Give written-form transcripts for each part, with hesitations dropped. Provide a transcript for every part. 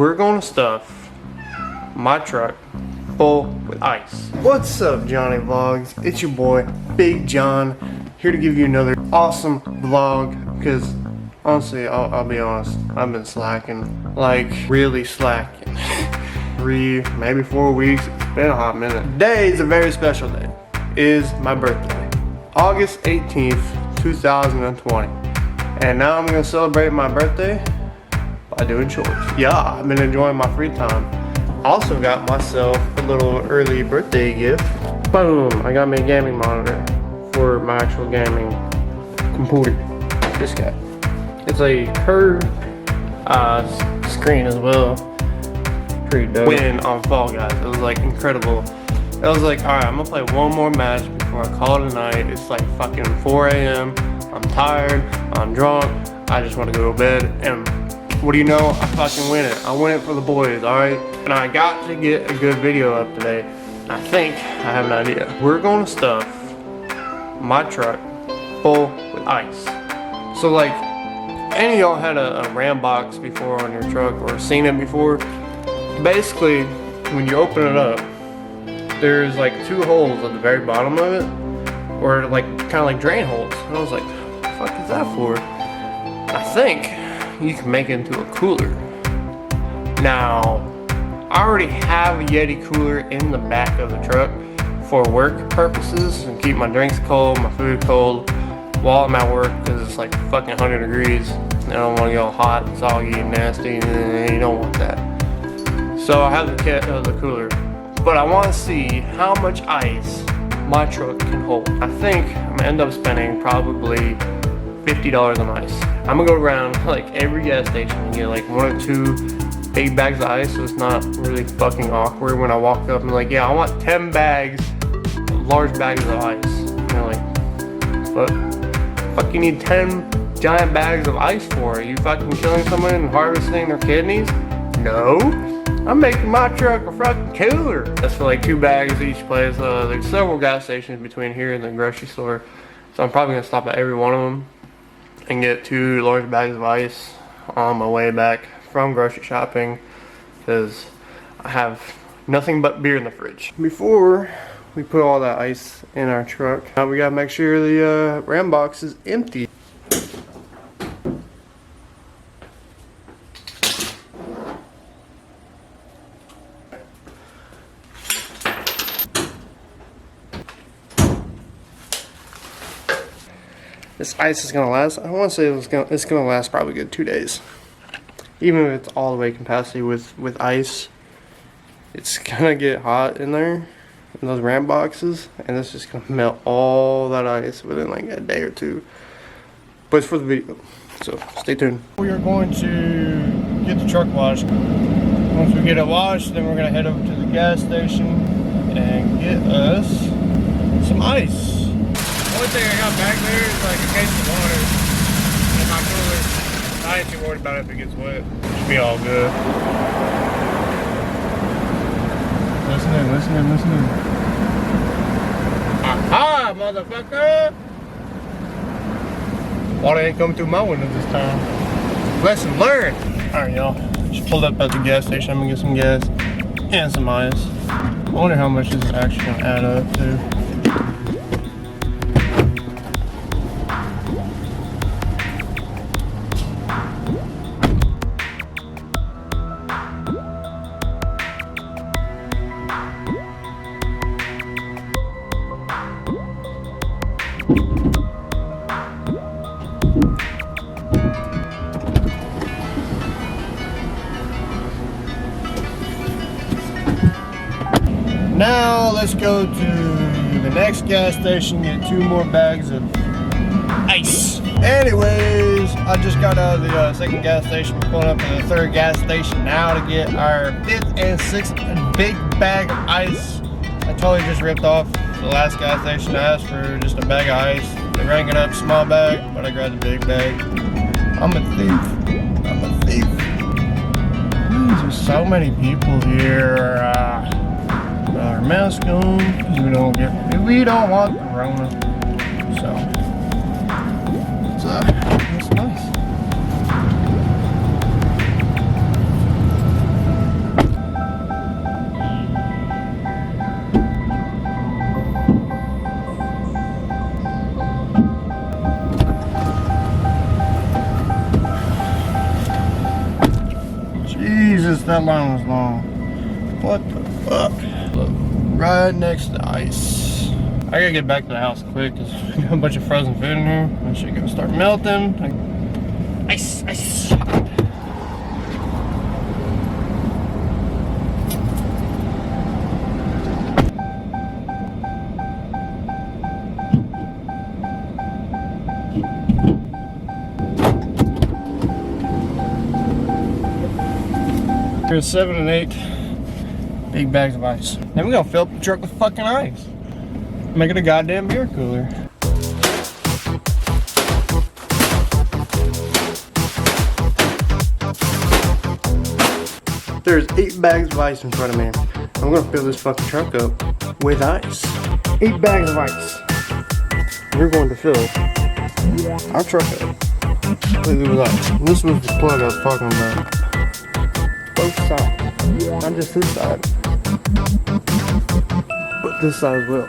we're gonna stuff my truck full with ice. What's up, Johnny Vlogs? It's your boy, Big John, here to give you another awesome vlog, because honestly, I'll be honest, I've been slacking, like really slacking. 3, maybe 4 weeks, it's been a hot minute. Today is a very special day. It is my birthday, August 18th, 2020. And now I'm gonna celebrate my birthday by doing chores. Yeah, I've been enjoying my free time. Also got myself a little early birthday gift. Boom, I got me a gaming monitor for my actual gaming computer. This guy. It's a curved screen as well. Pretty dope. Win on Fall Guys. It was like incredible. I was like, alright, I'm gonna play one more match before I call it a night. It's like fucking 4 a.m. I'm tired, I'm drunk, I just want to go to bed, and what do you know? I fucking win it. I win it for the boys, alright? And I got to get a good video up today. I think I have an idea. We're gonna stuff my truck full with ice. So like, any of y'all had a Ram box before on your truck or seen it before? Basically, when you open it up, there's like 2 holes at the very bottom of it, or like kind of like drain holes. And I was like, what the fuck is that for? I think you can make it into a cooler. Now, I already have a Yeti cooler in the back of the truck for work purposes and keep my drinks cold, my food cold while I'm at work, because it's like fucking 100 degrees. I don't want to get all hot and soggy and nasty, and you don't want that. So I have the cooler, but I want to see how much ice my truck can hold. I think I'm gonna end up spending probably $50 on ice. I'm gonna go around like every gas station and get like 1 or 2 big bags of ice, so it's not really fucking awkward when I walk up and like, yeah, I want 10 bags, large bags of ice. And they're like, what the fuck you need 10 giant bags of ice for? Are you fucking killing someone and harvesting their kidneys? No. I'm making my truck a fucking cooler. That's for like 2 bags each place. There's several gas stations between here and the grocery store, so I'm probably gonna stop at every one of them and get 2 large bags of ice on my way back from grocery shopping, because I have nothing but beer in the fridge. Before we put all that ice in our truck, we gotta make sure the Ram box is empty. This ice is gonna last, I want to say it's gonna last probably a good 2 days. Even if it's all the way capacity with ice, it's gonna get hot in there, in those Ram boxes, and it's just gonna melt all that ice within like a day or 2. But it's for the video, so stay tuned. We are going to get the truck washed. Once we get it washed, then we're gonna head over to the gas station and get us some ice. The only thing I got back there is like a case of water in my cooler. I ain't too worried about it if it gets wet. It should be all good. Listen in. Aha, motherfucker! Water ain't coming through my window this time. Lesson learned! Alright, y'all. Just pulled up at the gas station. I'm gonna get some gas and some ice. I wonder how much this is actually gonna add up to. Now let's go to the next gas station, get 2 more bags of ice. Anyways, I just got out of the second gas station, pulling up to the third gas station now to get our 5th and 6th big bag of ice. I totally just ripped off the last gas station. I asked for just a bag of ice. They rang it up, small bag, but I grabbed the big bag. I'm a thief. There's so many people here. Our mask on, because we don't want the Rona. So it's nice. Jesus, that line was long. What the fuck? Look, right next to ice. I gotta get back to the house quick because we got a bunch of frozen food in here. That shit gonna start melting. Ice, ice. Here's 7 and 8 big bags of ice. Then we're gonna fill up the truck with fucking ice. Make it a goddamn beer cooler. There's 8 bags of ice in front of me. I'm gonna fill this fucking truck up with ice. 8 bags of ice. We're going to fill our truck up completely with ice. And this was the plug I was talking about. Both sides, not just this side, but this side as well.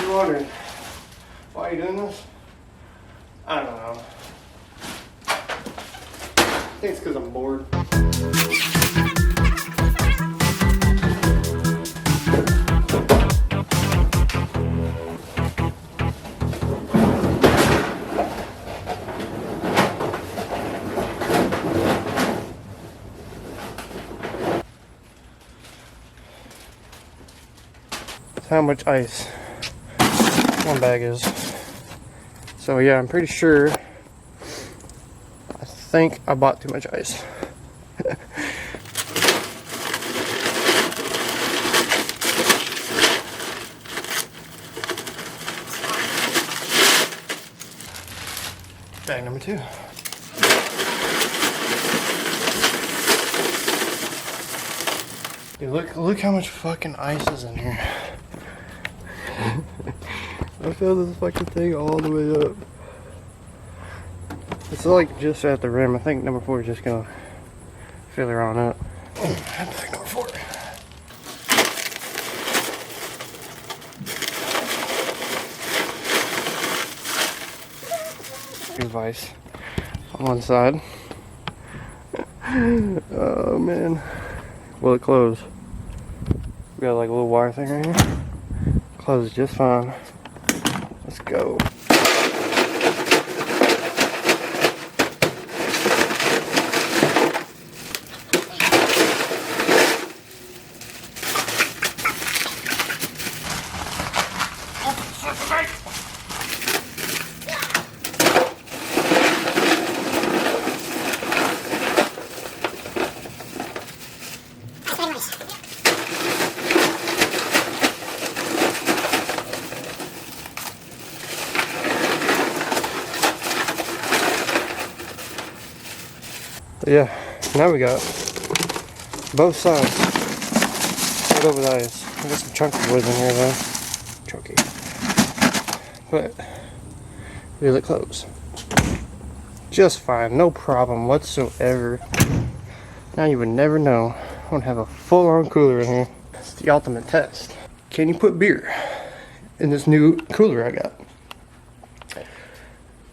Wondering why are you doing this? I don't know. I think it's because I'm bored. That's how much ice one bag is. So yeah, I'm pretty sure, I think I bought too much ice. Bag number 2. Dude, look how much fucking ice is in here. I filled this fucking thing all the way up. It's like just at the rim. I think number 4 is just gonna fill her on up. Oh, I have to take number 4. Here's ice on one side. Oh man. Will it close? We got like a little wire thing right here. Closes just fine. Let's go. Yeah, now we got both sides filled up with ice. I got some chunky boys in here though. Chunky. But will it close? Just fine, no problem whatsoever. Now you would never know. I'm gonna have a full-on cooler in here. It's the ultimate test. Can you put beer in this new cooler I got?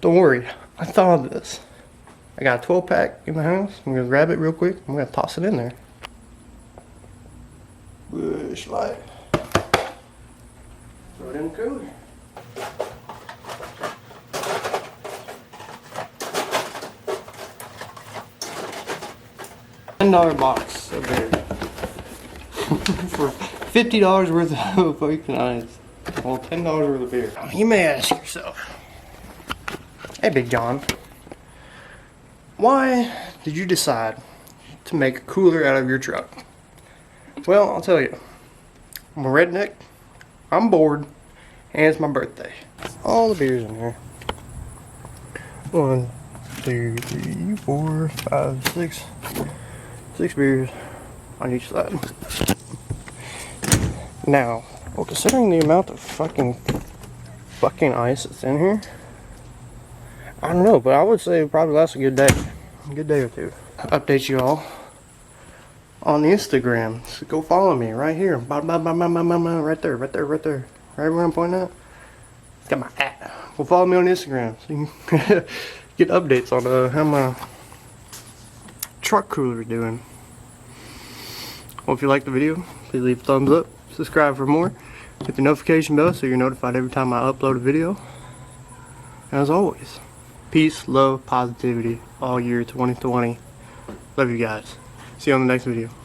Don't worry, I thought of this. I got a 12-pack in the house. I'm gonna grab it real quick. I'm gonna toss it in there. Bush Light. Throw it in the cooler. $10 box of beer for $50 worth of fucking ice. Well, $10 worth of beer. You may ask yourself, hey, Big John. Why did you decide to make a cooler out of your truck? Well, I'll tell you. I'm a redneck, I'm bored, and it's my birthday. All the beers in here. 1, 2, 3, 4, 5, 6. 6 beers on each side. Now, well, considering the amount of fucking ice that's in here, I don't know, but I would say it probably lasts a good day or two. Update you all on the Instagram, so go follow me right here, right there, right where I'm pointing at. Got my @ Well, follow me on Instagram so you can get updates on how my truck cooler is doing. Well, if you liked the video, please leave a thumbs up, subscribe for more, hit the notification bell so you're notified every time I upload a video. And as always, peace, love, positivity all year 2020. Love you guys. See you on the next video.